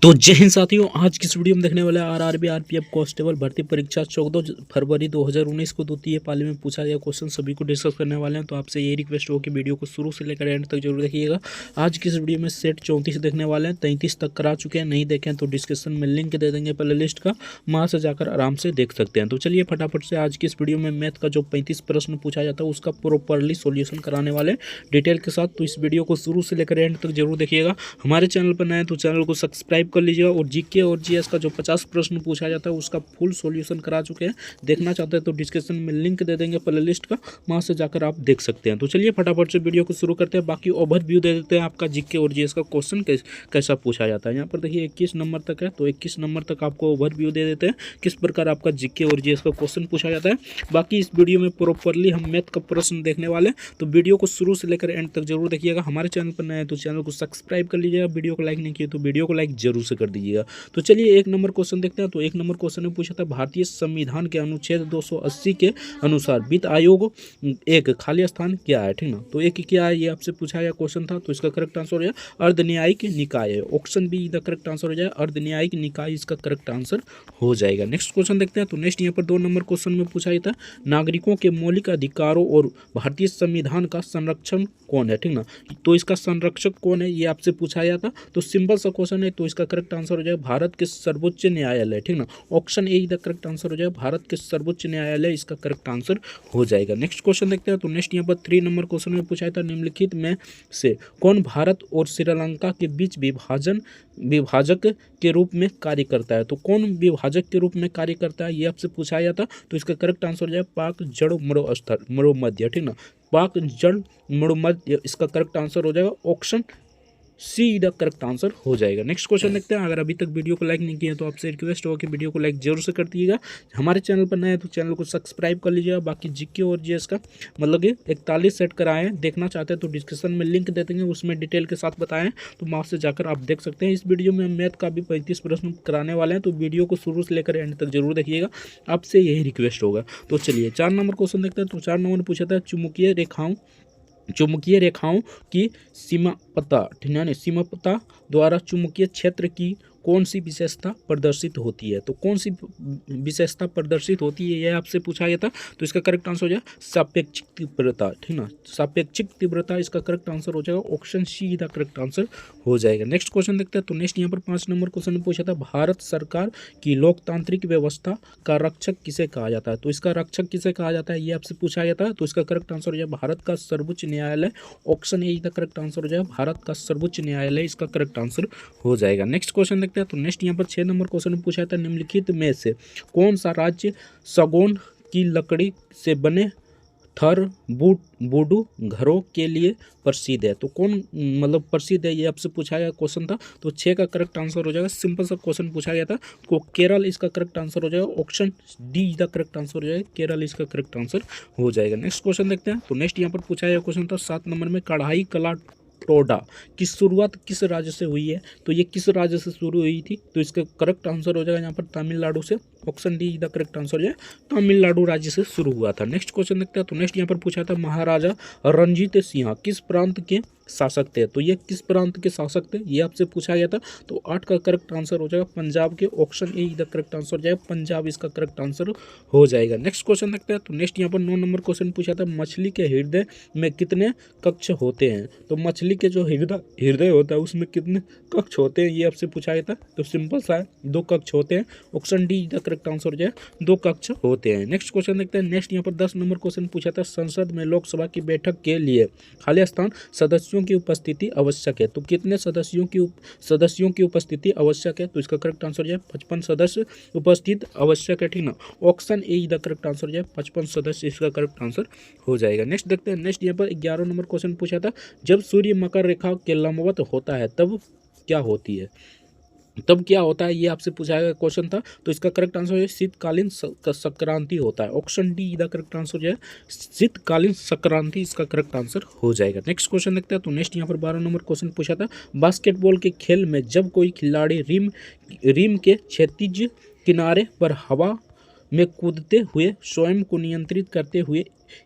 तो जय हिंद साथियों, आज की इस वीडियो में देखने वाले आरआरबी आरपीएफ कांस्टेबल भर्ती परीक्षा 14 फरवरी 2019 को द्वितीय पाली में पूछा गया क्वेश्चन सभी को डिस्कस करने वाले हैं। तो आपसे ये रिक्वेस्ट हो कि वीडियो को शुरू से लेकर एंड तक जरूर देखिएगा। आज की इस वीडियो में सेट 34 देखने वाले हैं, 33 तक करा चुके हैं। नहीं देखें तो डिस्क्रिप्शन में लिंक दे देंगे प्ले लिस्ट का, वहाँ से जाकर आराम से देख सकते हैं। तो चलिए फटाफट से आज की इस वीडियो में मैथ का जो 35 प्रश्न पूछा जाता है उसका प्रॉपरली सोल्यूशन कराने वाले डिटेल के साथ। तो इस वीडियो को शुरू से लेकर एंड तक जरूर देखिएगा। हमारे चैनल पर नए तो चैनल को सब्सक्राइब कर लीजिएगा। और जीके और जीएस का जो 50 प्रश्न पूछा जाता है उसका फुल सॉल्यूशन करा चुके हैं। देखना चाहते हैं तो डिस्क्रिप्शन में लिंक दे देंगे प्ले लिस्ट का, वहाँ से जाकर आप देख सकते हैं। तो चलिए फटाफट से वीडियो को शुरू करते हैं। बाकी ओवरव्यू दे देते हैं आपका जीके और जीएस का क्वेश्चन कैसा पूछा जाता है। यहाँ पर देखिए 21 नंबर तक है, तो 21 नंबर तक आपको ओवरव्यू दे देते हैं किस प्रकार आपका जीके और जीएस का क्वेश्चन पूछा जाता है। बाकी इस वीडियो में प्रॉपरली हम मैथ का प्रश्न देखने वाले हैं, तो वीडियो को शुरू से लेकर एंड तक जरूर देखिएगा। हमारे चैनल पर नए हैं तो चैनल को सब्सक्राइब कर लीजिएगा। वीडियो को लाइक नहीं किया तो वीडियो को लाइक जरूर से कर दीजिएगा। तो चलिए एक नंबर क्वेश्चन देखते हैं। तो एक नंबर क्वेश्चन में पूछा था भारतीय संविधान के अनुच्छेद 280 के अनुसार वित्त आयोग एक खाली स्थान क्या है, ठीक ना। तो एक क्या है ये आपसे पूछा गया क्वेश्चन था। तो इसका करेक्ट आंसर हो जाए अर्धन्यायिक निकाय है। Option B the correct answer हो जाए अर्धन्यायिक निकाय, इसका करेक्ट आंसर हो जाएगा। नेक्स्ट क्वेश्चन देखते हैं। तो नेक्स्ट यहाँ पर 2 नंबर क्वेश्चन में पूछा गया था नागरिकों के मौलिक अधिकारों और भारतीय संविधान का संरक्षण कौन है, ठीक ना। तो इसका संरक्षक कौन है ये आपसे पूछा गया था। तो सिंपल सा क्वेश्चन है, तो इसका करेक्ट आंसर हो जाए भारत के सर्वोच्च न्यायालय, ठीक ना। Option A the correct answer हो जाए भारत के सर्वोच्च न्यायालय, इसका करेक्ट आंसर हो जाएगा। नेक्स्ट क्वेश्चन देखते हैं। तो नेक्स्ट यहाँ पर 3 नंबर क्वेश्चन में पूछा था निम्नलिखित में से कौन भारत और श्रीलंका के बीच विभाजक के रूप में कार्य करता है। तो कौन विभाजक के रूप में कार्य करता है ये आपसे पूछा गया था। तो इसका करेक्ट आंसर हो जाए पाक जड़ मरुमध्य, ठीक ना। पाक जड़ मरुमध्य, इसका करेक्ट आंसर हो जाएगा option C the correct answer हो जाएगा। नेक्स्ट क्वेश्चन देखते हैं। अगर अभी तक वीडियो को लाइक नहीं किया तो आपसे रिक्वेस्ट होगा कि वीडियो को लाइक जरूर से कर दीजिएगा। हमारे चैनल पर नए हैं तो चैनल को सब्सक्राइब कर लीजिएगा। बाकी जीके और जीएस का मतलब कि 41 सेट कराए हैं, देखना चाहते हैं तो डिस्क्रिप्शन में लिंक दे देंगे, उसमें डिटेल के साथ बताएं तो वहाँ से जाकर आप देख सकते हैं। इस वीडियो में हम मैथ का भी 35 प्रश्न कराने वाले हैं, तो वीडियो को शुरू से लेकर एंड तक जरूर देखिएगा, आपसे यही रिक्वेस्ट होगा। तो चलिए 4 नंबर क्वेश्चन देखते हैं। तो 4 नंबर पूछा था चुंबकीय रेखाओं की सीमापता द्वारा चुंबकीय क्षेत्र की कौन सी विशेषता प्रदर्शित होती है। तो कौन सी विशेषता प्रदर्शित होती है यह आपसे पूछा गया था। तो इसका करेक्ट आंसर हो जाए सापेक्षिक तीव्रता, ठीक ना। सापेक्षिक तीव्रता, इसका करेक्ट आंसर हो जाएगा option C the correct answer हो जाएगा। नेक्स्ट क्वेश्चन देखते हैं। तो नेक्स्ट यहाँ पर 5 नंबर क्वेश्चन में पूछा था भारत सरकार की लोकतांत्रिक व्यवस्था का रक्षक किसे कहा जाता है। तो इसका रक्षक किसे कहा जाता है ये आपसे पूछा गया था। तो इसका करेक्ट आंसर हो जाए भारत का सर्वोच्च न्यायालय, option A the correct answer हो जाए भारत का सर्वोच्च न्यायालय, इसका करेक्ट आंसर हो जाएगा। नेक्स्ट क्वेश्चन देखते हैं। तो नेक्स्ट यहाँ पर 6 नंबर क्वेश्चन में पूछा था निम्नलिखित में से कौन सा राज्य सागौन की लकड़ी से बने बूडू घरों के लिए प्रसिद्ध है। तो कौन मतलब प्रसिद्ध है ये आपसे पूछा गया क्वेश्चन था। तो 6 का करेक्ट आंसर हो जाएगा, सिंपल सा क्वेश्चन पूछा गया था। तो केरल, इसका करेक्ट आंसर हो जाएगा option D the correct answer हो जाएगा केरल, इसका करेक्ट आंसर हो जाएगा। नेक्स्ट क्वेश्चन देखते हैं। तो नेक्स्ट यहाँ पर पूछा गया क्वेश्चन था 7 नंबर में कढ़ाई कला टोडा की शुरुआत किस राज्य से हुई है। तो ये किस राज्य से शुरू हुई थी। तो इसका करेक्ट आंसर हो जाएगा यहाँ पर तमिलनाडु से, option D the correct answer है तमिलनाडु राज्य से शुरू हुआ था। नेक्स्ट क्वेश्चन देखते हैं। तो नेक्स्ट यहाँ पर पूछा था महाराजा रणजीत सिंह किस प्रांत के शासक थे। तो ये किस प्रांत के शासक थे ये आपसे पूछा गया था। तो 8 का करेक्ट आंसर हो जाएगा पंजाब के, option A the correct answer हो जाएगा पंजाब, इसका करेक्ट आंसर हो जाएगा। नेक्स्ट क्वेश्चन देखते हैं। तो नेक्स्ट यहाँ पर 9 नंबर क्वेश्चन पूछा था मछली के हृदय में कितने कक्ष होते हैं। तो मछली के जो हृदय होता है उसमें कितने कक्ष होते हैं ये आपसे पूछा गया था। तो सिंपल सा है, 2 कक्ष होते हैं, option D the correct answer हो जाए 2 कक्ष होते हैं। नेक्स्ट क्वेश्चन देखते हैं। नेक्स्ट यहाँ पर 10 नंबर क्वेश्चन पूछा था संसद में लोकसभा की बैठक के लिए खाली स्थान सदस्यों की उपस्थिति आवश्यक है। तो कितने सदस्यों की उपस्थिति आवश्यक है। तो इसका करेक्ट आंसर हो जाए 55 सदस्य उपस्थित आवश्यक है, ठीक ना। Option A the correct answer हो जाए 55 सदस्य, इसका करेक्ट आंसर हो जाएगा। नेक्स्ट देखते हैं। नेक्स्ट यहाँ पर 11 नंबर क्वेश्चन पूछा था जब सूर्य मकर रेखा के लंबवत होता है तब क्या होती है। तब क्या होता है ये आपसे पूछा गया क्वेश्चन था। तो इसका करेक्ट आंसर है शीतकालीन संक्रांति होता है, option D the correct answer जो है शीतकालीन संक्रांति, इसका करेक्ट आंसर हो जाएगा। नेक्स्ट क्वेश्चन देखते हैं। तो नेक्स्ट यहाँ पर 12 नंबर क्वेश्चन पूछा था बास्केटबॉल के खेल में जब कोई खिलाड़ी रिम के क्षैतिज किनारे पर हवा में कूदते हुए स्वयं को नियंत्रित करते हुए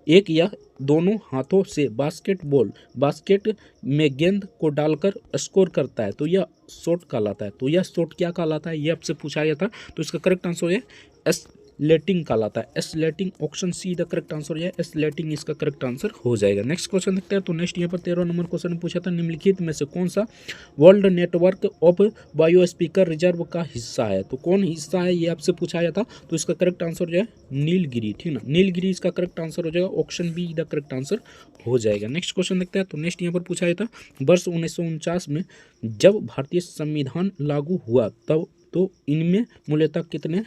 एक या दोनों हाथों से बास्केट में गेंद को डालकर स्कोर करता है तो यह शॉट कहलाता है। तो यह शॉट क्या कहलाता है, ये आपसे पूछा गया था। तो इसका करेक्ट आंसर है एस्लेटिंग कहलाता है। एस्लेटिंग, option C the correct answer है। एस्लेटिंग इसका करेक्ट आंसर हो जाएगा। नेक्स्ट क्वेश्चन देखते हैं। तो नेक्स्ट यहाँ पर 13 नंबर क्वेश्चन पूछा था, निम्नलिखित में से कौन सा world network of biosphere reserve का हिस्सा है। तो कौन हिस्सा है ये आपसे पूछा गया था। तो इसका करेक्ट आंसर जो है नीलगिरी, ठीक ना, नीलगिरी इसका करेक्ट आंसर हो जाएगा। Option B the correct answer हो जाएगा। नेक्स्ट क्वेश्चन देखते हैं। तो नेक्स्ट यहाँ पर पूछा गया था, वर्ष 1949 में जब भारतीय संविधान लागू हुआ तब तो इनमें मूलतः कितने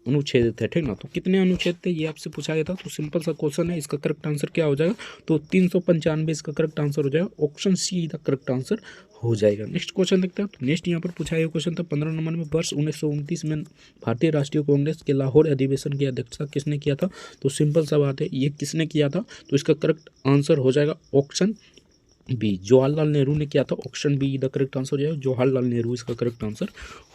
अनुच्छेद थे, ठीक ना। तो कितने अनुच्छेद थे ये आपसे पूछा गया था। तो सिंपल सा क्वेश्चन है, इसका करेक्ट आंसर क्या हो जाएगा। तो 395 इसका करेक्ट आंसर हो जाएगा। ऑप्शन सी का करेक्ट आंसर हो जाएगा। नेक्स्ट क्वेश्चन देखते हैं। तो नेक्स्ट यहाँ पर पूछा गया क्वेश्चन था 15 नंबर में, वर्ष 1929 में भारतीय राष्ट्रीय कांग्रेस के लाहौर अधिवेशन की अध्यक्षता किसने किया था। तो सिंपल सा बात है, ये किसने किया था। तो इसका करेक्ट आंसर हो जाएगा ऑप्शन बी, जवाहरलाल नेहरू ने किया था। Option B the correct answer हो जाएगा, जवाहरलाल नेहरू इसका करेक्ट आंसर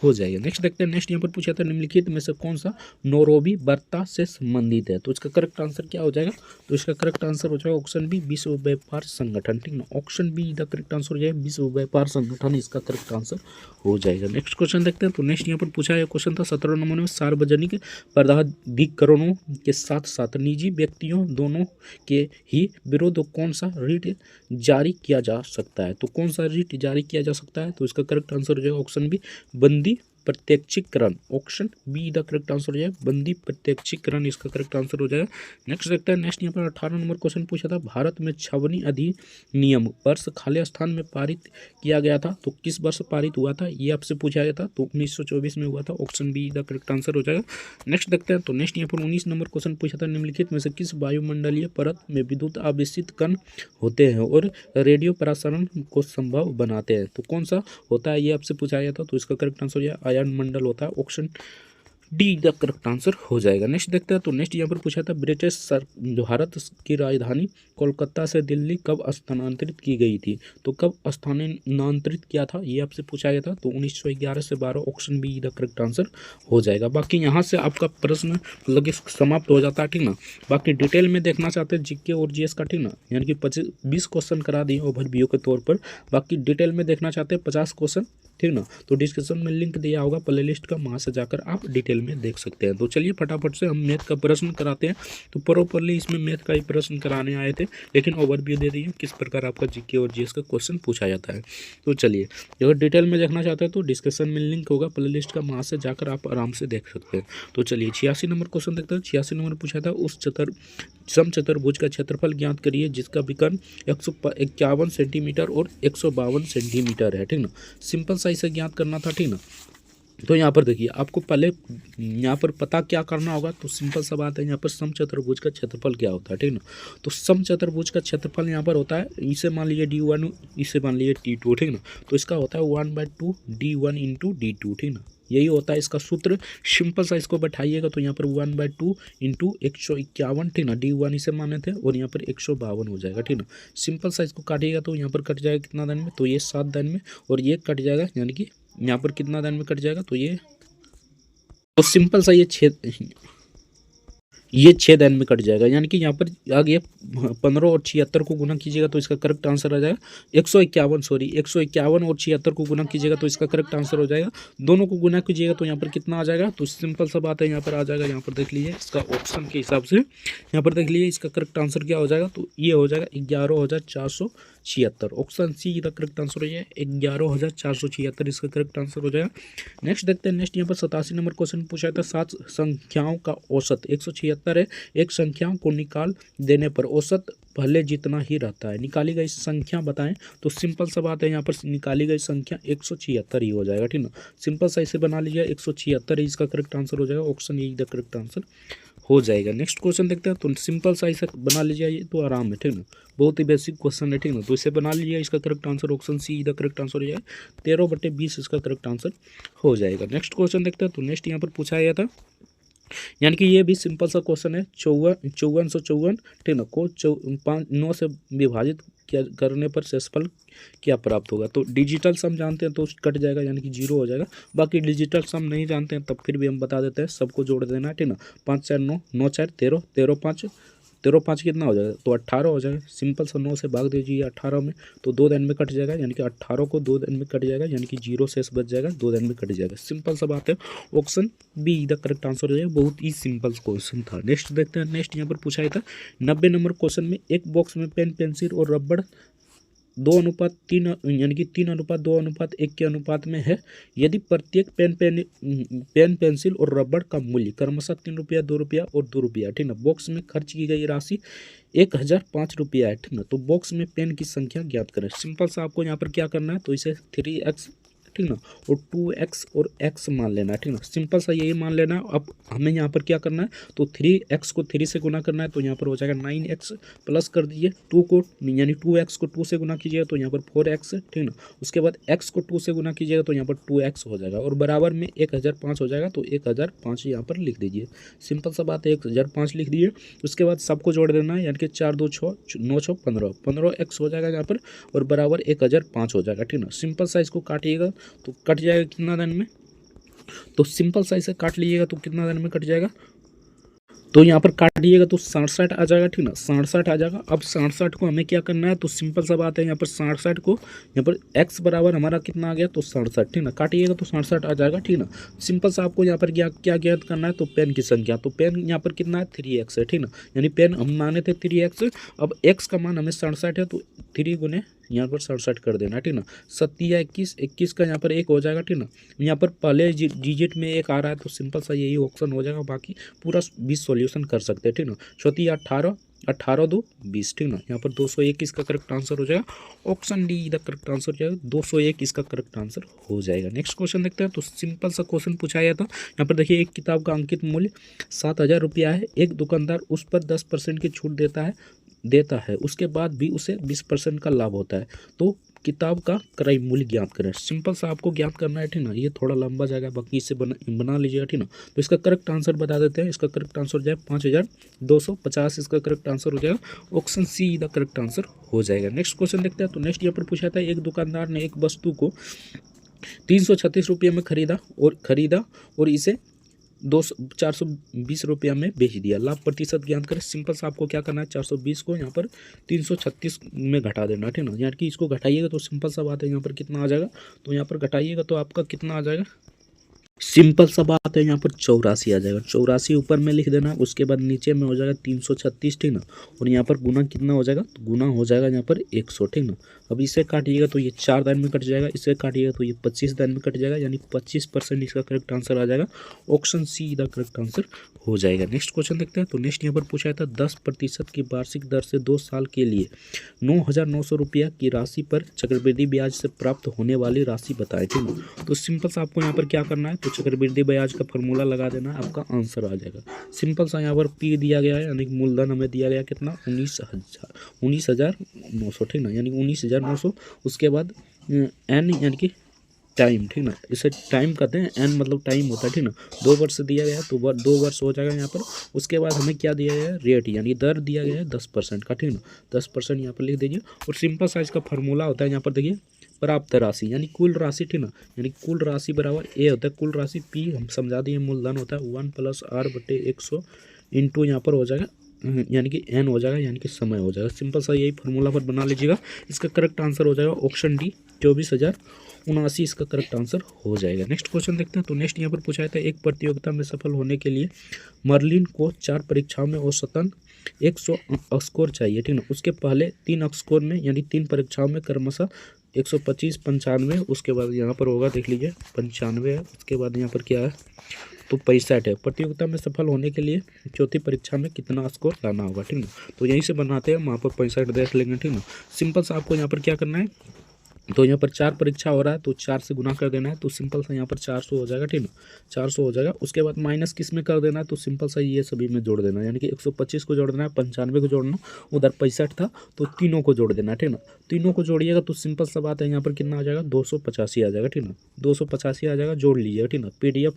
हो जाएगा। नेक्स्ट देखते हैं। नेक्स्ट यहाँ पर पूछा था, निम्नलिखित में से कौन सा नैरोबी वार्ता से संबंधित है। तो इसका करेक्ट आंसर क्या हो जाएगा। तो इसका करेक्ट आंसर हो जाएगा ऑप्शन बी, विश्व व्यापार संगठन, ठीक ना। Option B the correct answer हो जाएगा, विश्व व्यापार संगठन इसका करेक्ट आंसर हो जाएगा। नेक्स्ट क्वेश्चन देखते हैं। तो नेक्स्ट यहाँ पर पूछा गया क्वेश्चन था 17 नंबर में, सार्वजनिक प्राधिकरणों के साथ साथ निजी व्यक्तियों दोनों के ही विरुद्ध कौन सा रिट जारी किया जा सकता है। तो कौन सा रिट जारी किया जा सकता है। तो इसका करेक्ट आंसर हो जाएगा ऑप्शन बी, बंदी प्रत्यक्षीकरण। Option B the correct answer हो जाएगा, बंदी प्रत्यक्षीकरण इसका करेक्ट आंसर हो जाएगा। नेक्स्ट देखते हैं। नेक्स्ट यहाँ पर 18 नंबर क्वेश्चन पूछा था, भारत में छावनी अधिनियम वर्ष खालिस्तान में पारित किया गया था। तो किस वर्ष पारित हुआ था ये आपसे पूछा गया था। तो 1924 में हुआ था। Option B the correct answer हो जाएगा। नेक्स्ट देखते हैं। तो नेक्स्ट यहाँ पर 19 नंबर क्वेश्चन पूछा था, निम्नलिखित में से किस वायुमंडलीय परत में विद्युत आवेशित कण होते हैं और रेडियो प्रसारण को संभव बनाते हैं। तो कौन सा होता है ये आपसे पूछा गया था। तो इसका करेक्ट आंसर यह आयन मंडल होता है। Option D the correct answer हो जाएगा। नेक्स्ट देखते हैं। तो नेक्स्ट यहाँ पर पूछा था, ब्रिटिश भारत की राजधानी कोलकाता से दिल्ली कब स्थानांतरित की गई थी। तो कब स्थानांतरित किया था ये आपसे पूछा गया था। तो 1911 से 12। Option B the correct answer हो जाएगा। बाकी यहाँ से आपका प्रश्न मतलब कि समाप्त हो जाता है, ठीक ना। बाकी डिटेल में देखना चाहते हैं जीके और जीएस का, ठीक ना, यानी कि 20 क्वेश्चन करा दिए ओवरव्यू के तौर पर। बाकी डिटेल में देखना चाहते हैं 50 क्वेश्चन, ठीक ना। तो डिस्क्रिप्शन में लिंक दिया होगा प्लेलिस्ट का, वहाँ से जाकर आप डिटेल में देख सकते हैं। तो चलिए फटाफट से हम मैथ का प्रश्न कराते हैं। तो प्रॉपरली इसमें मैथ का ही प्रश्न कराने आए थे, लेकिन ओवरव्यू दे दिए किस प्रकार आपका जीके और जीएस का क्वेश्चन पूछा जाता है। तो चलिए, अगर डिटेल में देखना चाहते हैं तो डिस्क्रिप्शन में लिंक होगा प्लेलिस्ट का, वहाँ से जाकर आप आराम से देख सकते हैं। तो चलिए 86 नंबर क्वेश्चन देखते हैं। 86 नंबर पूछा था, उस समचतुर्भुज का क्षेत्रफल ज्ञात करिए जिसका विकर्ण 151 सेंटीमीटर और 152 सेंटीमीटर है, ठीक ना। सिंपल सा इसे ज्ञात करना था, ठीक ना। तो यहाँ पर देखिए, आपको पहले यहाँ पर पता क्या करना होगा। तो सिंपल सा बात है, यहाँ पर समचतुर्भुज का क्षेत्रफल क्या होता है, ठीक ना। तो समचतुर्भुज का क्षेत्रफल यहाँ पर होता है, इसे मान लीजिए D1, इसे मान लीजिए D2, ठीक ना। तो इसका होता है 1/2 D1 × D2, ठीक ना। यही होता है इसका सूत्र। सिंपल सा इसको बैठाइएगा तो यहाँ पर 1/2 × 151, ठीक ना। D1 इसे माने थे और यहाँ पर 152 हो जाएगा, ठीक ना। सिंपल सा इसको काटिएगा तो यहाँ पर कट जाएगा कितना दिन में। तो ये 7 दिन में, और ये कट जाएगा यानी कि यहाँ पर कितना दिन में कट जाएगा। तो ये तो सिंपल सा ये 6 दिन में कट जाएगा, यानी कि यहाँ पर आगे 15 और 76 को गुना कीजिएगा तो इसका करेक्ट आंसर आ जाएगा 151। सॉरी, 151 और 76 को गुना कीजिएगा तो इसका करेक्ट आंसर हो जाएगा। दोनों को गुना कीजिएगा तो यहाँ पर कितना आ जाएगा। तो सिंपल सा बात है, यहाँ पर आ जाएगा, यहाँ पर देख लीजिए इसका ऑप्शन के हिसाब से, यहाँ पर देख लीजिए इसका करेक्ट आंसर क्या हो जाएगा। तो ये हो जाएगा 11,476। ऑप्शन सी का करेक्ट आंसर हो जाएगा 11,476 इसका करेक्ट आंसर हो जाएगा। नेक्स्ट देखते हैं। नेक्स्ट यहाँ पर 87 नंबर क्वेश्चन पूछा था, 7 संख्याओं का औसत 176 है। एक संख्या को निकाल देने पर औसत पहले जितना ही रहता है, निकाली गई संख्या बताएं। तो सिंपल सा बात है, यहाँ पर निकाली गई संख्या 176 ही हो जाएगा, ठीक ना। सिंपल सा इसे बना लीजिए, 176 ही इसका करेक्ट आंसर हो जाएगा। Option A the correct answer हो जाएगा। नेक्स्ट क्वेश्चन देखते हैं। तो सिंपल सा इसे बना लीजिए, ये तो आराम है, ठीक ना, बहुत ही बेसिक क्वेश्चन है, ठीक ना। तो इसे बना लीजिए, इसका correct answer option C the correct answer हो जाएगा। 13/20 इसका करेक्ट आंसर हो जाएगा। नेक्स्ट क्वेश्चन देखते हैं। तो नेक्स्ट यहाँ पर पूछा गया था, यानी कि ये भी सिंपल सा क्वेश्चन है। 5454 ठीक ना को 9 से विभाजित क्या करने पर शेषफल क्या प्राप्त होगा। तो डिजिटल सम जानते हैं तो कट जाएगा, यानी कि 0 हो जाएगा। बाकी डिजिटल सम नहीं जानते हैं तब फिर भी हम बता देते हैं, सबको जोड़ देना है ठीक ना। 5 4 9, 9 4 13, 13 5, 13 5 कितना हो जाएगा, तो 18 हो जाएगा। सिंपल सा 9 से भाग दीजिए 18 में, तो 2 दिन में कट जाएगा, यानी कि 18 को 2 दिन में कट जाएगा, यानी कि 0 शेष बच जाएगा, 2 दिन में कट जाएगा। सिंपल सा बात है, option B the correct answer हो जाएगा। बहुत ही सिंपल क्वेश्चन था। नेक्स्ट देखते हैं। नेक्स्ट यहाँ पर पूछा था 90 नंबर क्वेश्चन में एक बॉक्स में पेन पेंसिल और रबड़ 2:3 यानी कि 3:2:1 के अनुपात में है। यदि प्रत्येक पेन पेंसिल और रबड़ का मूल्य क्रमशः 3 रुपया, 2 रुपया और 2 रुपया ठीक ना। बॉक्स में खर्च की गई राशि 1005 रुपया है ठीक ना। तो बॉक्स में पेन की संख्या ज्ञात करें। सिंपल सा आपको यहाँ पर क्या करना है, तो इसे 3x ठीक ना और 2x और x मान लेना है ठीक ना। सिंपल सा यही मान लेना है। अब हमें यहाँ पर क्या करना है, तो 3x को 3 से गुना करना है, तो यहाँ पर हो जाएगा 9x प्लस कर दीजिए 2 को, यानी 2x को 2 से गुना कीजिएगा तो यहाँ पर 4x ठीक ना। उसके बाद x को 2 से गुना कीजिएगा तो यहाँ पर 2x हो जाएगा और बराबर में 1005 हो जाएगा, तो 1005 यहाँ पर लिख दीजिए। सिंपल सा बात है, 1005 लिख दीजिए। उसके बाद सबको जोड़ देना है, यानी कि 4 2 6 9 6 15, 15x हो जाएगा यहाँ पर और बराबर 1005 हो जाएगा ठीक ना। सिंपल सा इसको काटिएगा तो कट जाएगा कितना दिन में, तो सिंपल सा इसे काट लीजिएगा तो कितना दिन में कट जाएगा, तो यहाँ पर काटिएगा तो 67 आ जाएगा ठीक ना। 67 आ जाएगा। अब 67 को हमें क्या करना है, तो सिंपल सा बात है, यहाँ पर 67 को यहाँ पर x बराबर हमारा कितना आ गया, तो 67 ठीक ना। काटिएगा तो 67 आ जाएगा ठीक ना। सिंपल सा आपको यहाँ पर क्या ज्ञात करना है, तो पेन की संख्या, तो पेन यहाँ पर कितना है 3x है ठीक ना। यानी पेन हम माने थे 3x, अब x का मान हमें 67 है तो 3 गुने यहाँ पर 67 कर देना ठीक ना। 7 या 21, 21 का यहाँ पर 1 हो जाएगा ठीक ना। यहाँ पर पहले डिजिट में 1 आ रहा है तो सिंपल सा यही ऑप्शन हो जाएगा, बाकी पूरा 20 सॉल्यूशन कर सकते हैं ठीक ना। 34 18, 18 2 20 ठीक ना। यहाँ पर 201 इसका करेक्ट आंसर हो जाएगा। Option D the correct answer हो जाएगा, 201 इसका करेक्ट आंसर हो जाएगा। नेक्स्ट क्वेश्चन देखते हैं। तो सिंपल सा क्वेश्चन पूछा गया था। यहाँ पर देखिए, एक किताब का अंकित मूल्य 7000 रुपया है। एक दुकानदार उस पर 10% की छूट देता है, उसके बाद भी उसे 20% का लाभ होता है। तो किताब का क्रय मूल्य ज्ञात करें। सिंपल सा आपको ज्ञात करना है ठीक ना। ये थोड़ा लंबा जाएगा, बाकी इसे बना लीजिएगा ठीक ना। तो इसका करेक्ट आंसर बता देते हैं। इसका करेक्ट आंसर हो जाएगा 5250, इसका करेक्ट आंसर हो जाएगा। Option C the correct answer हो जाएगा। नेक्स्ट क्वेश्चन देखते हैं। तो नेक्स्ट यहाँ पर पूछा था, एक दुकानदार ने एक वस्तु को 336 रुपये में खरीदा और इसे 420 रुपया में बेच दिया। लाभ प्रतिशत ज्ञात करें। सिंपल सा आपको क्या करना है, 420 को यहाँ पर 336 में घटा देना ठीक ना। यानी कि इसको घटाइएगा तो सिंपल सा बात है, यहाँ पर कितना आ जाएगा, तो यहाँ पर घटाइएगा तो आपका कितना आ जाएगा, सिंपल सा बात है, यहाँ पर 84 आ जाएगा। 84 ऊपर में लिख देना, उसके बाद नीचे में हो जाएगा 336 ठीक ना। और यहाँ पर गुना कितना हो जाएगा, तो गुना हो जाएगा यहाँ पर 100 ठीक ना। अब इसे काटिएगा तो ये 4 दिन में कट जाएगा, इसे काटिएगा तो ये 25 दिन में कट जाएगा, यानी 25% इसका करेक्ट आंसर आ जाएगा। Option C the correct answer हो जाएगा। नेक्स्ट क्वेश्चन देखते हैं। तो नेक्स्ट यहाँ पर पूछा था, 10% की वार्षिक दर से 2 साल के लिए 9900 रुपया की राशि पर चक्रवृद्धि ब्याज से प्राप्त होने वाली राशि बताएं ठीक ना। तो सिंपल सा आपको यहाँ पर क्या करना है, तो चक्रवृद्धि ब्याज का फॉर्मूला लगा देना, आपका आंसर आ जाएगा। सिंपल सा यहाँ पर पी दिया गया है, यानी कि मूलधन हमें दिया गया कितना, 19,900 ठीक ना, यानी 19,900। उसके बाद एन यानी कि टाइम ठीक ना, इसे टाइम कहते हैं, एन मतलब टाइम होता है ठीक ना। 2 वर्ष दिया गया है तो 2 वर्ष हो जाएगा यहाँ पर। उसके बाद हमें क्या दिया गया है, रेट यानी दर दिया गया है 10% का ठीक ना। 10% यहाँ पर लिख दीजिए। और सिंपल सा इसका फॉर्मूला होता है, यहाँ पर देखिए, प्राप्त राशि यानी कुल राशि ठीक ना, यानी कुल राशि बराबर ए होता है कुल राशि, पी हम समझा दिए मूलधन होता है 1 + R/100 इंटू यहाँ पर हो जाएगा यानी कि एन हो जाएगा, यानी कि समय हो जाएगा। सिंपल सा यही फॉर्मूला पर बना लीजिएगा। इसका करेक्ट आंसर हो जाएगा ऑप्शन डी 24,079 इसका करेक्ट आंसर हो जाएगा। नेक्स्ट क्वेश्चन देखते हैं। तो नेक्स्ट यहाँ पर पूछा था, एक प्रतियोगिता में सफल होने के लिए मर्लिन को 4 परीक्षाओं में औसतन 100 स्कोर चाहिए ठीक ना। उसके पहले 3 स्कोर में यानी 3 परीक्षाओं में क्रमशः 125 95, उसके बाद यहाँ पर होगा देख लीजिए 95 है, उसके बाद यहाँ पर क्या है तो 65 है। प्रतियोगिता में सफल होने के लिए चौथी परीक्षा में कितना स्कोर लाना होगा ठीक ना। तो यहीं से बनाते हैं, वहाँ पर 65 देख लेंगे ठीक ना। सिंपल सा आपको यहाँ पर क्या करना है, तो यहाँ पर 4 परीक्षा हो रहा है तो 4 से गुना कर देना है, तो सिंपल सा यहाँ पर 400 हो जाएगा, ठीक ना, 400 हो जाएगा। उसके बाद माइनस किस में कर देना है, तो सिंपल सा ये सभी में जोड़ देना है, यानी कि 125 को जोड़ देना है, 95 को जोड़ना, उधर 65 था तो तीनों को जोड़ देना है, ठीक ना। तीनों को जोड़िएगा तो सिंपल सा बात है, यहाँ पर कितना आ जाएगा, 285 आ जाएगा, ठीक ना, 285 आ जाएगा, जोड़ लीजिएगा, ठीक ना। PDF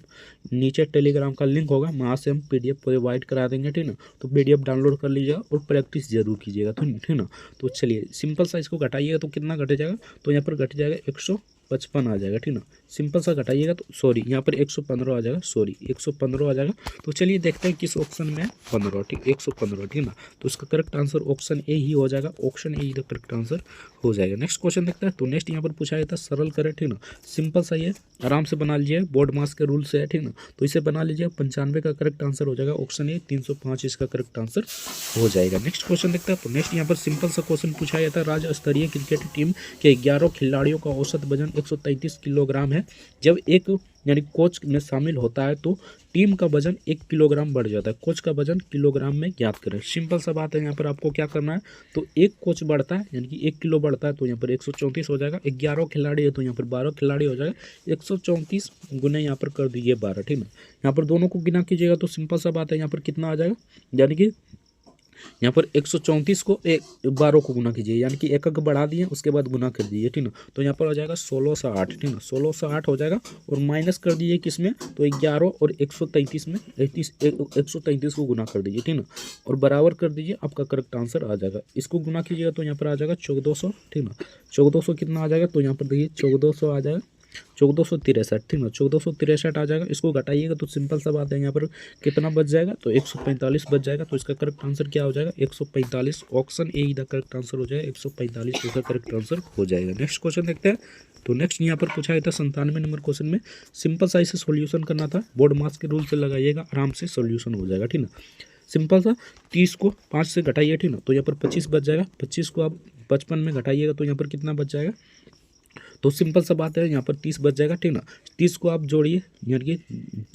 नीचे टेलीग्राम का लिंक होगा, वहाँ से हम PDF प्रोवाइड करा देंगे, ठीक ना। तो PDF डाउनलोड कर लीजिएगा और प्रैक्टिस जरूर कीजिएगा, ठीक ना। तो चलिए सिंपल सा इसको घटाइएगा तो कितना घट जाएगा, तो यहाँ पर घट जाएगा 155 आ जाएगा, ठीक ना। सिंपल सा घटाइएगा तो सॉरी यहाँ पर 115 आ जाएगा, सॉरी 115 आ जाएगा। तो चलिए देखते हैं किस ऑप्शन में है 15, ठीक, 115, ठीक ना। तो इसका करेक्ट आंसर ऑप्शन ए ही हो जाएगा, option A he the correct answer हो जाएगा। नेक्स्ट क्वेश्चन देखते हैं। तो नेक्स्ट यहाँ पर पूछा गया था सरल करें, ठीक ना, सिंपल सा ये आराम से बना लीजिए, बोर्ड मास के रूल से है, ठीक ना। तो इसे बना लीजिए, 95 का करेक्ट आंसर हो जाएगा ऑप्शन ए, 305 इसका करेक्ट आंसर हो जाएगा। नेक्स्ट क्वेश्चन देखते हैं। तो नेक्स्ट यहाँ पर सिंपल सा क्वेश्चन पूछा गया था, राज्य स्तरीय क्रिकेट टीम के 11 खिलाड़ियों का औसत वजन 133 किलोग्राम है। जब एक यानी कोच में शामिल होता है तो टीम का वजन 1 किलोग्राम बढ़ जाता है। कोच का वजन किलोग्राम में ज्ञात करें। सिंपल सा बात है, यहाँ पर आपको क्या करना है, तो एक कोच बढ़ता है यानी कि 1 किलो बढ़ता है तो यहाँ पर 134 हो जाएगा। 11 खिलाड़ी है तो यहाँ पर 12 खिलाड़ी हो जाएगा, 134 गुने यहाँ पर कर दीजिए 12, ठीक ना। यहाँ पर दोनों को गिना कीजिएगा तो सिंपल सा बात है, यहाँ पर कितना आ जाएगा, यानी कि यहाँ पर 134 को 12 को गुना कीजिए, यानी कि एक बढ़ा दिए उसके बाद गुना कर दीजिए, ठीक ना। तो यहाँ पर हो जाएगा 1608, ठीक ना, 1608 हो जाएगा और माइनस कर दीजिए किस में, तो 11 और 133 में 133 को गुना कर दीजिए, ठीक ना, और बराबर कर दीजिए, आपका करेक्ट आंसर आ जाएगा। इसको गुना कीजिएगा तो यहाँ पर आ जाएगा 1400, ठीक ना, 1400 कितना आ जाएगा, तो यहाँ पर देखिए 1400 आ जाएगा, 1463, ठीक ना, 1463 आ जाएगा। इसको घटाइएगा तो सिंपल सा बात है, यहाँ पर कितना बच जाएगा, तो 145 बच जाएगा। तो इसका करेक्ट आंसर क्या हो जाएगा, 145, option A he the correct answer हो जाएगा, 145 इसका करेक्ट आंसर हो जाएगा। नेक्स्ट क्वेश्चन देखते हैं। तो नेक्स्ट यहाँ पर पूछा गया था 97 नंबर क्वेश्चन में, सिंपल सा इसे सोल्यूशन करना था, बोर्ड मास के रूल से लगाइएगा, आराम से सोल्यूशन हो जाएगा, ठीक ना। सिंपल सा 30 को 5 से घटाइए, ठीक ना, तो यहाँ पर 25 बच जाएगा। 25 को आप 55 में घटाइएगा तो यहाँ पर कितना बच जाएगा, तो सिंपल सा बात है, यहाँ पर 30 बच जाएगा, ठीक ना। 30 को आप जोड़िए, यानी कि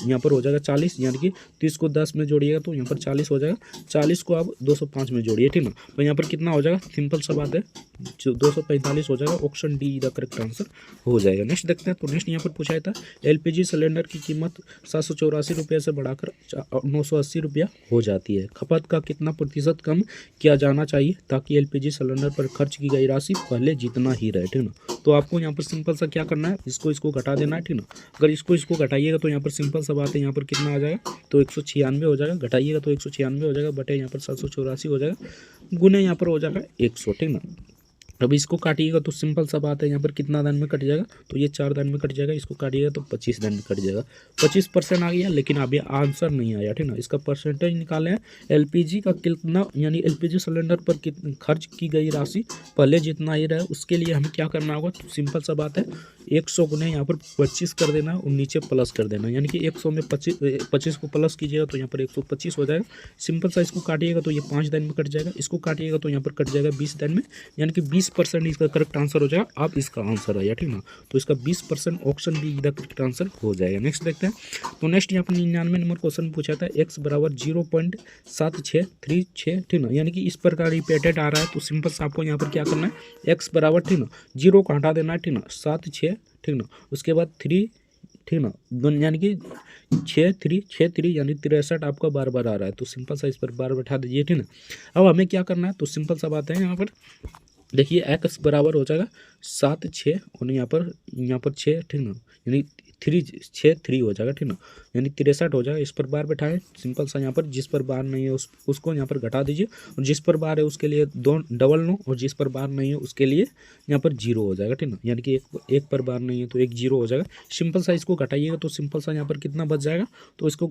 यहाँ पर हो जाएगा 40, यानी कि 30 को 10 में जोड़िएगा तो यहाँ पर 40 हो जाएगा। 40 को आप 205 में जोड़िए, ठीक ना, तो यहाँ पर कितना हो जाएगा, सिंपल सा बात है 245 हो जाएगा, option D the correct answer हो जाएगा। नेक्स्ट देखते हैं। तो नेक्स्ट यहाँ पर पूछा था, LPG सिलेंडर की कीमत 784 रुपये से बढ़ाकर 980 रुपया हो जाती है। खपत का कितना प्रतिशत कम किया जाना चाहिए ताकि LPG सिलेंडर पर खर्च की गई राशि पहले जितना ही रहे, ठीक ना। तो आपको यहाँ पर सिंपल सा क्या करना है, इसको घटा देना है, ठीक ना। अगर इसको घटाइएगा तो यहाँ पर सिंपल सा बात है, यहाँ पर कितना आ जाएगा, तो 196 हो जाएगा, घटाइएगा तो 196 हो जाएगा, बटे यहाँ पर 784 हो जाएगा, गुने यहाँ पर हो जाएगा 100, ठीक ना। अब इसको काटिएगा तो सिंपल सा बात है, यहाँ पर कितना दान में कट जाएगा, तो ये 4 दान में कट जाएगा, इसको काटिएगा तो 25 दान में कट जाएगा। 25% आ गया, लेकिन अभी आंसर नहीं आया, ठीक ना। इसका परसेंटेज निकाले हैं, LPG का कितना, यानी LPG सिलेंडर पर कितनी खर्च की गई राशि पहले जितना ही रहे, उसके लिए हमें क्या करना होगा, तो सिंपल सा बात है 100 गुने यहाँ पर 25 कर देना और नीचे प्लस कर देना, यानी कि 100 में 25 को प्लस कीजिएगा तो यहाँ पर 125 हो जाएगा। सिंपल सा इसको काटिएगा तो ये 5 दिन में कट जाएगा, इसको काटिएगा तो यहाँ पर कट जाएगा 20 दिन में, यानी कि 20% इसका करेक्ट आंसर हो जाएगा। अब इसका आंसर आया, ठीक ना, तो इसका 20% option B the correct answer हो जाएगा। नेक्स्ट देखते हैं। तो नेक्स्ट यहाँ पर 99 नंबर क्वेश्चन पूछा था, x बराबर 0.7636, ठीक ना, यानी कि इस प्रकार रिपीटेड आ रहा है। तो सिंपल से आपको यहाँ पर क्या करना है, x बराबर, ठीक ना, 0 को हटा देना है, ठीक ना, 76, ठीक ना, उसके बाद 3, ठीक ना, यानी कि 63 यानी 63 आपका बार बार आ रहा है, तो सिंपल सा इस पर बार बैठा दीजिए, ठीक ना। अब हमें क्या करना है, तो सिंपल सा बात है, यहाँ पर देखिए x बराबर हो जाएगा 7 6 और यहाँ पर 6, ठीक ना, यानी 3 हो जाएगा, ठीक ना, यानी 63 हो जाएगा। इस पर बार बैठाएं, सिंपल सा यहाँ पर जिस पर बार नहीं है उसको यहाँ पर घटा दीजिए, और जिस पर बार है उसके लिए 2 डबल लो, और जिस पर बार नहीं है उसके लिए यहाँ पर 0 हो जाएगा, ठीक ना, यानी कि एक पर बार नहीं है तो 1 0 हो जाएगा। सिंपल सा इसको घटाइएगा तो सिंपल सा यहाँ पर कितना बच जाएगा, तो इसको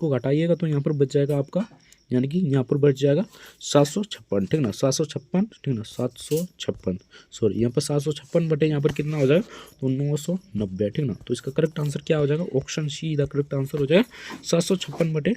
घटाइएगा तो यहाँ पर बच जाएगा आपका, यानी कि यहाँ पर बच जाएगा 756, ठीक ना, 756, ठीक ना, 756, सॉरी यहाँ पर 756 बटे यहाँ पर कितना हो जाएगा, तो 990, ठीक ना। तो इसका करेक्ट आंसर क्या हो जाएगा, option C the correct answer हो जाएगा 756 बटे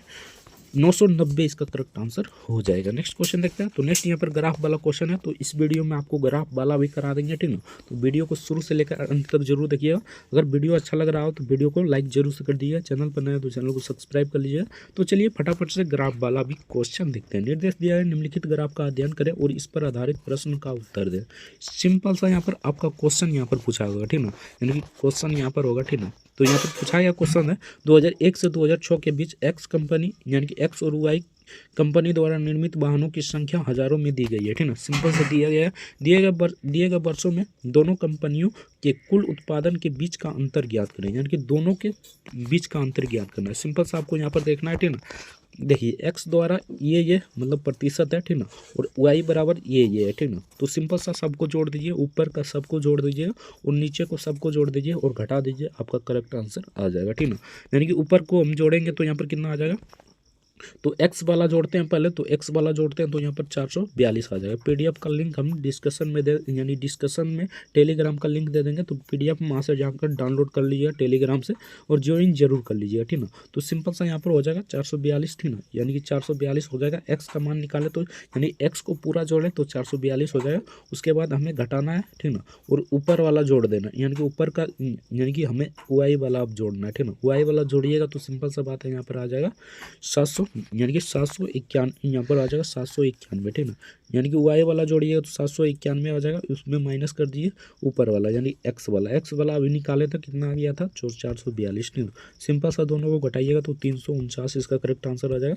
990 इसका करेक्ट आंसर हो जाएगा। नेक्स्ट क्वेश्चन देखते हैं। तो नेक्स्ट यहाँ पर ग्राफ वाला क्वेश्चन है, तो इस वीडियो में आपको ग्राफ वाला भी करा देंगे, ठीक ना। तो वीडियो को शुरू से लेकर अंत तक जरूर देखिएगा। अगर वीडियो अच्छा लग रहा हो तो वीडियो को लाइक जरूर से कर दीजिएगा, चैनल पर नया तो चैनल को सब्सक्राइब कर लीजिएगा। तो चलिए फटाफट से ग्राफ वाला भी क्वेश्चन देखते हैं। निर्देश दिया है निम्नलिखित ग्राफ का अध्ययन करें और इस पर आधारित प्रश्न का उत्तर दें। सिंपल सा यहाँ पर आपका क्वेश्चन यहाँ पर पूछा होगा, ठीक ना, यानी कि क्वेश्चन यहाँ पर होगा, ठीक ना। तो यहाँ पर पूछा गया क्वेश्चन है 2001 से 2006 के बीच एक्स कंपनी यानी कि एक्स और वाई कंपनी द्वारा निर्मित वाहनों की संख्या हजारों में दी गई है, ठीक ना। सिंपल से दिया गया है, दिए गए वर्षों में दोनों कंपनियों के कुल उत्पादन के बीच का अंतर ज्ञात करें, यानी कि दोनों के बीच का अंतर ज्ञात करना है। सिंपल से आपको यहाँ पर देखना है, ठीक ना। देखिए एक्स द्वारा ये मतलब प्रतिशत है, ठीक ना, और वाई बराबर ये है, ठीक ना। तो सिंपल सा सबको जोड़ दीजिए, ऊपर का सबको जोड़ दीजिए और नीचे को सबको जोड़ दीजिए और घटा दीजिए, आपका करेक्ट आंसर आ जाएगा, ठीक ना। यानी कि ऊपर को हम जोड़ेंगे तो यहाँ पर कितना आ जाएगा, तो एक्स वाला जोड़ते हैं पहले, तो एक्स वाला जोड़ते हैं तो यहाँ पर 442 आ जाएगा। पीडीएफ का लिंक हम डिस्कशन में दे, यानी डिस्कशन में टेलीग्राम का लिंक दे देंगे, तो पीडीएफ वहाँ से जाकर डाउनलोड कर लीजिएगा टेलीग्राम से और ज्वाइन जरूर कर लीजिएगा, ठीक ना। तो सिंपल सा यहाँ पर हो जाएगा 442, ठीक ना, यानी कि 442 हो जाएगा। एक्स का मान निकाले तो यानी एक्स को पूरा जोड़े तो 442 हो जाएगा। उसके बाद हमें घटाना है, ठीक ना, और ऊपर वाला जोड़ देना, यानी कि ऊपर का यानी कि हमें वाई वाला अब जोड़ना है, ठीक ना। वाई वाला जोड़िएगा तो सिंपल सा बात है, यहाँ पर आ जाएगा 700, यानी कि 791, यहाँ पर आ जाएगा 791, ठीक ना। यानी कि वाई वाला जोड़िएगा तो 791 आ जाएगा, उसमें माइनस कर दीजिए ऊपर वाला यानी एक्स वाला अभी निकाले था, कितना आ गया था 442, ठीक ना। सिंपल सा दोनों को घटाइएगा तो 349 इसका करेक्ट आंसर आ जाएगा।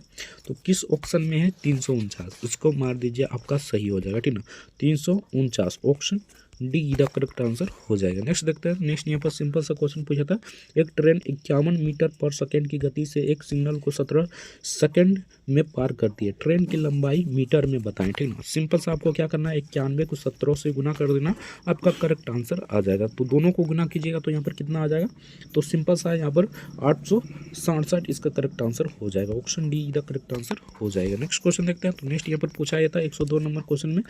तो किस ऑप्शन में है 349, उसको मार दीजिए, आपका सही हो जाएगा, ठीक ना। 349 option D the correct answer हो जाएगा। नेक्स्ट देखते हैं। नेक्स्ट यहाँ पर सिंपल सा क्वेश्चन पूछा था, एक ट्रेन 51 मीटर पर सेकेंड की गति से एक सिग्नल को 17 सेकेंड में पार करती है, ट्रेन की लंबाई मीटर में बताएं, ठीक ना। सिंपल सा आपको क्या करना है, 91 को 17 से गुना कर देना, आपका करेक्ट आंसर आ जाएगा। तो दोनों को गुना कीजिएगा तो यहाँ पर कितना आ जाएगा, तो सिंपल सा यहाँ पर 867 इसका करेक्ट आंसर हो जाएगा। Option D the correct answer हो जाएगा। नेक्स्ट क्वेश्चन देखते हैं। तो नेक्स्ट यहाँ पर पूछा गया था 102 नंबर क्वेश्चन में,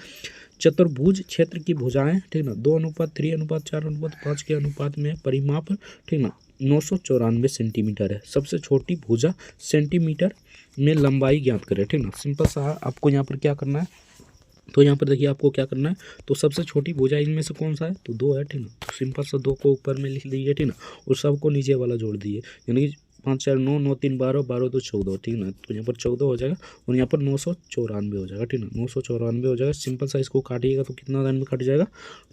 चतुर्भुज क्षेत्र की भुजाएं, ठीक ना, 2:3:4:5 के अनुपात में परिमाप, ठीक ना, 994 सेंटीमीटर है। सबसे छोटी भुजा सेंटीमीटर में लंबाई ज्ञात करें, ठीक ना। सिंपल सा आपको यहाँ पर क्या करना है, तो यहाँ पर देखिए आपको क्या करना है, तो सबसे छोटी भुजा इनमें से कौन सा है, तो 2 है, ठीक ना। तो सिंपल सा 2 को ऊपर में लिख दीजिए, ठीक ना, और सबको नीचे वाला जोड़ दीजिए, यानी कि 5 4 9 9 3 12 12 2 14, ठीक ना। तो यहाँ पर 14 हो जाएगा और यहाँ पर 994 हो जाएगा, ठीक ना, 994 हो जाएगा। सिंपल सा इसको काटिएगा तो कितना दान में कट जाएगा,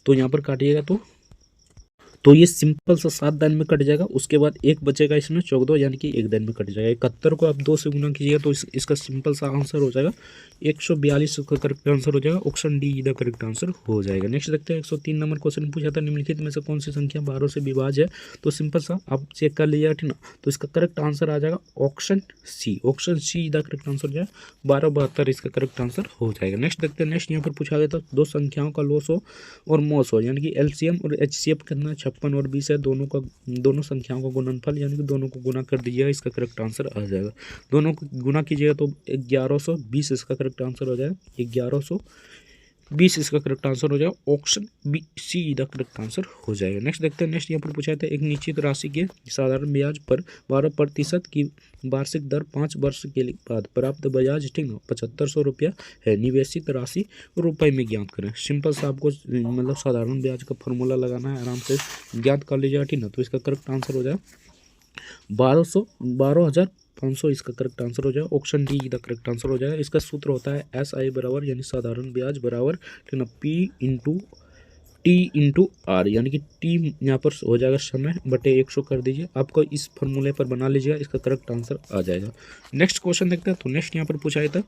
तो यहाँ पर काटिएगा तो ये सिंपल सा 7 दान में कट जाएगा। उसके बाद एक बचेगा इसमें 14, यानी कि 1 दान में कट जाएगा। 71 को आप 2 से गुना कीजिएगा तो इसका सिंपल सा आंसर हो जाएगा 142 का करेक्ट आंसर हो जाएगा। Option D the correct answer हो जाएगा। नेक्स्ट देखते हैं 103 नंबर क्वेश्चन पूछा था, निम्नलिखित में से कौन सी संख्या 12 से विभाज्य है, तो सिंपल सा आप चेक कर लीजिएगा, ठीक ना। तो इसका करेक्ट आंसर आ जाएगा option C the correct answer हो जाएगा 1272 इसका करेक्ट आंसर हो जाएगा। नेक्स्ट देखते हैं। नेक्स्ट यहाँ पर पूछा गया था दो संख्याओं का लोसो और मोसो यानी कि एलसीएम और एचसीएफ करना 56 और 20 है, दोनों संख्याओं का गुणनफल यानी कि दोनों को गुना कर दीजिएगा, इसका करेक्ट आंसर आ जाएगा। दोनों को गुना कीजिएगा तो 1120 इसका करेक्ट आंसर हो जाएगा, 1120 इसका करेक्ट आंसर हो जाएगा। Option B C the correct answer हो जाएगा। नेक्स्ट देखते हैं। नेक्स्ट यहाँ पर पूछा था एक निश्चित राशि के साधारण ब्याज पर 12% की वार्षिक दर 5 वर्ष के बाद प्राप्त ब्याज, ठीक ना, 7500 रुपया है, निवेशित राशि रुपए में ज्ञात करें। सिंपल सा आपको मतलब साधारण ब्याज का फॉर्मूला लगाना है, आराम से ज्ञात कर लीजिएगा, ठीक ना। तो इसका करेक्ट आंसर हो जाएगा 12,500 इसका करेक्ट आंसर हो जाएगा। Option D the correct answer हो जाएगा। इसका सूत्र होता है SI बराबर यानी साधारण ब्याज बराबर, ठीक ना, T/R यानी कि टी यहाँ पर हो जाएगा समय बटे 100 कर दीजिए, आपको इस फॉर्मूले पर बना लीजिएगा, इसका करेक्ट आंसर आ जाएगा। नेक्स्ट क्वेश्चन देखते हैं। तो नेक्स्ट यहाँ पर पूछा गया था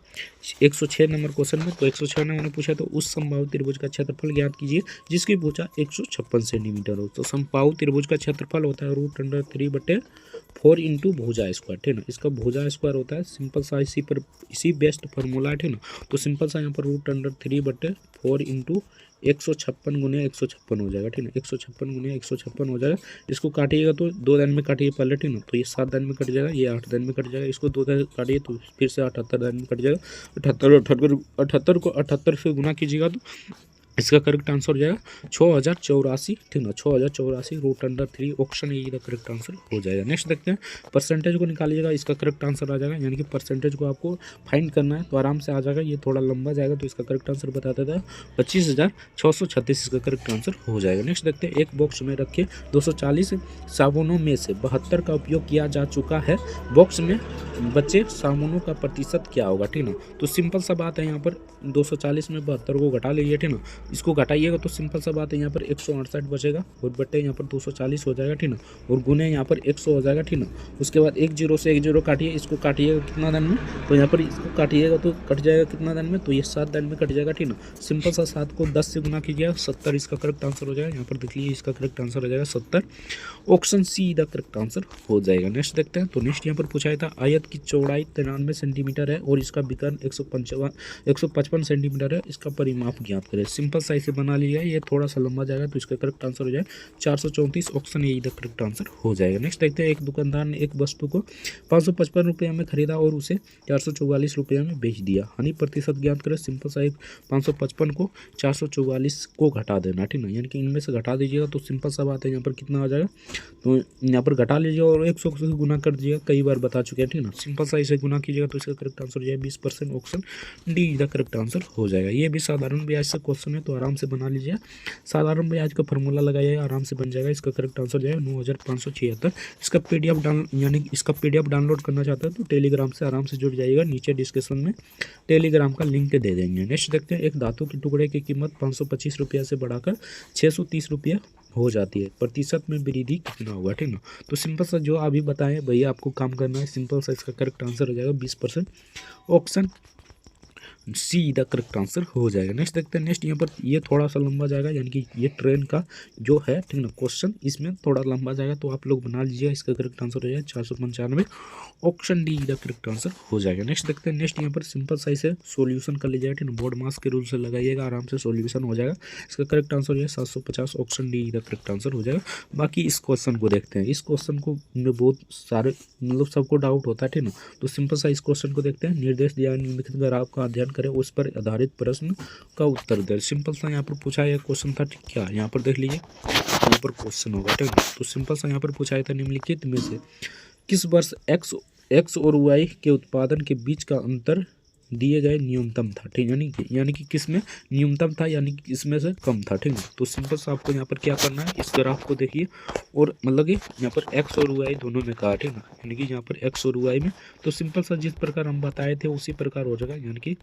106 नंबर क्वेश्चन में, तो 106 नंबर ने पूछा तो उस समबाहु त्रिभुज का क्षेत्रफल ज्ञात कीजिए जिसकी भुजा 156 सेंटीमीटर हो। तो समबाहु त्रिभुज का क्षेत्रफल होता है √3/4 इंटू भुजा स्क्वायर, ठीक ना। इसका भुजा स्क्वायर होता है सिंपल सा इसी बेस्ट फॉर्मूला है, ठीक ना। तो सिंपल सा यहाँ पर √3/4 इंटू 156 गुने 156 हो जाएगा, ठीक है, 156 गुने 156 हो जाएगा। इसको काटिएगा तो 2 दान में काटिए पहले, ठीक ना, तो ये 7 दान में कट जाएगा, ये 8 दान में कट जाएगा। इसको 2 दान काटिए तो फिर से 78 दान में कट जाएगा। 78 को 78 से गुना कीजिएगा तो इसका करेक्ट आंसर हो जाएगा 6084, ठीक ना, 6084 रूट अंडर 3 ऑप्शन ए का करेक्ट आंसर हो जाएगा। नेक्स्ट देखते हैं, परसेंटेज को निकालिएगा, इसका करेक्ट आंसर आ जाएगा, यानी कि परसेंटेज को आपको फाइंड करना है तो आराम से आ जाएगा। ये थोड़ा लंबा जाएगा तो इसका करेक्ट आंसर बता देता है 25,636, इसका करेक्ट आंसर हो जाएगा। नेक्स्ट देखते हैं, एक बॉक्स में रखे 240 साबुनों में से 72 का उपयोग किया जा चुका है, बॉक्स में बचे साबुनों का प्रतिशत क्या होगा, ठीक ना। तो सिंपल सा बात है, यहाँ पर 240 में 72 को घटा लीजिए, ठीक ना, इसको घटाइएगा तो सिंपल सा बात है, यहाँ पर 168 बचेगा और बट्टे यहाँ पर 240 हो जाएगा, ठीक ना, और गुने यहाँ पर 100 हो जाएगा, ठीक ना। उसके बाद एक जीरो से एक जीरो काटिए, इसको काटिएगा कितना दिन में, तो यहाँ पर इसको काटिएगा तो कट जाएगा कितना दिन में, तो ये 7 दिन में कट जाएगा, ठीक ना। सिंपल सा 7 को 10 से गुना कीजिएगा, 70 इसका करेक्ट आंसर हो जाएगा। यहाँ पर देख लीजिए, इसका करेक्ट आंसर हो जाएगा 70, option C the correct answer हो जाएगा। नेक्स्ट देखते हैं, तो नेक्स्ट यहाँ पर पूछा था, आयत की चौड़ाई 93 सेंटीमीटर है और इसका विकर्ण 155 सेंटीमीटर है, इसका परिमाप ज्ञात करें। सिंपल सा इसे बना लिया है, ये थोड़ा सा लंबा जाएगा तो इसका करेक्ट आंसर हो जाए 434, option A the correct answer हो जाएगा। नेक्स्ट देखते हैं, एक दुकानदार ने एक वस्तु को 555 रुपये में खरीदा और उसे 444 रुपये में बेच दिया, हानि प्रतिशत ज्ञात करें। सिंपल सा, एक 555 को 444 को घटा देना, ठीक ना, यानी कि इनमें से घटा दीजिएगा तो सिंपल सा बात है, यहाँ पर कितना आ जाएगा, तो यहाँ पर घटा लीजिए और 100 से गुना कर दीजिएगा, कई बार बता चुके हैं, ठीक ना। सिंपल सा इसे गुना कीजिएगा तो इसका करेक्ट आंसर हो जाए 20%, option D the correct answer हो जाएगा। ये भी साधारण ब्याज से क्वेश्चन है तो आराम से बना लीजिए, साधारण ब्याज का फॉर्मूला लगाइए, आराम से बन जाएगा। इसका करेक्ट आंसर जाएगा 9576। इसका पीडीएफ डाउनलोड करना चाहते हैं तो टेलीग्राम से आराम से जुड़ जाइएगा, नीचे डिस्क्रिप्शन में टेलीग्राम का लिंक दे देंगे। नेक्स्ट देखते हैं, एक धातु के टुकड़े की कीमत 525 रुपये से बढ़ाकर 630 रुपये हो जाती है, प्रतिशत में वृद्धि कितना होगा, ठीक ना। तो सिंपल सा जो अभी बताएं भैया आपको काम करना है, सिंपल सा इसका करेक्ट आंसर हो जाएगा 20%, option C the correct answer हो जाएगा। नेक्स्ट देखते हैं, नेक्स्ट यहाँ पर ये थोड़ा सा लंबा जाएगा, यानी कि ये ट्रेन का जो है, ठीक ना, क्वेश्चन इसमें थोड़ा लंबा जाएगा तो आप लोग बना लीजिएगा। इसका करेक्ट आंसर हो जाएगा 495, option D the correct answer हो जाएगा। नेक्स्ट देखते हैं, नेक्स्ट यहाँ पर सिंपल सा इसे सोल्यूशन कर लीजिएगा, ठीक ना, बोर्ड मास के रूल से लगाइएगा, आराम से सोल्यूशन हो जाएगा। इसका करेक्ट आंसर हो जाएगा 750, option D the correct answer हो जाएगा। बाकी इस क्वेश्चन को देखते हैं, इस क्वेश्चन को में बहुत सारे मतलब सबको डाउट होता है, ठीक ना। तो सिंपल सा इस क्वेश्चन को देखते हैं, निर्देश दिया निम्नलिखित ग्राफ का अध्ययन करें, उस पर आधारित प्रश्न का उत्तर दें। सिंपल सा यहाँ पर पूछा यह क्वेश्चन था, ठीक, क्या यहाँ पर देख लीजिए, यहाँ पर क्वेश्चन होगा, ठीक है। तो सिंपल सा यहाँ पर पूछा था, निम्नलिखित में से किस वर्ष एक्स और वाई के उत्पादन के बीच का अंतर दिए गए न्यूनतम था, ठीक, यानी कि किस में न्यूनतम था, यानी कि इसमें से कम था, ठीक है। तो सिंपल सा आपको यहाँ पर क्या करना है, इस ग्राफ को देखिए और मतलब कि यहाँ पर एक्स और वाई दोनों में कहा, ठीक है, यानी कि यहाँ पर एक्स और वाई में, तो सिंपल सा जिस प्रकार हम बताए थे उसी प्रकार हो जाएगा, यानी कि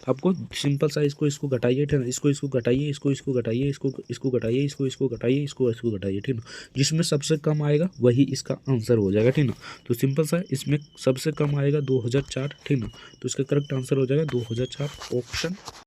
आपको सिंपल सा इसको घटाइए, ठीक है, इसको घटाइए, इसको घटाइए, इसको घटाइए, इसको घटाइए, इसको घटाइए, ठीक है, जिसमें सबसे कम आएगा वही इसका आंसर हो जाएगा, ठीक ना। तो सिंपल सा इसमें सबसे कम आएगा 2004, ठीक ना, तो इसका करेक्ट आंसर हो जाएगा 2004, ऑप्शन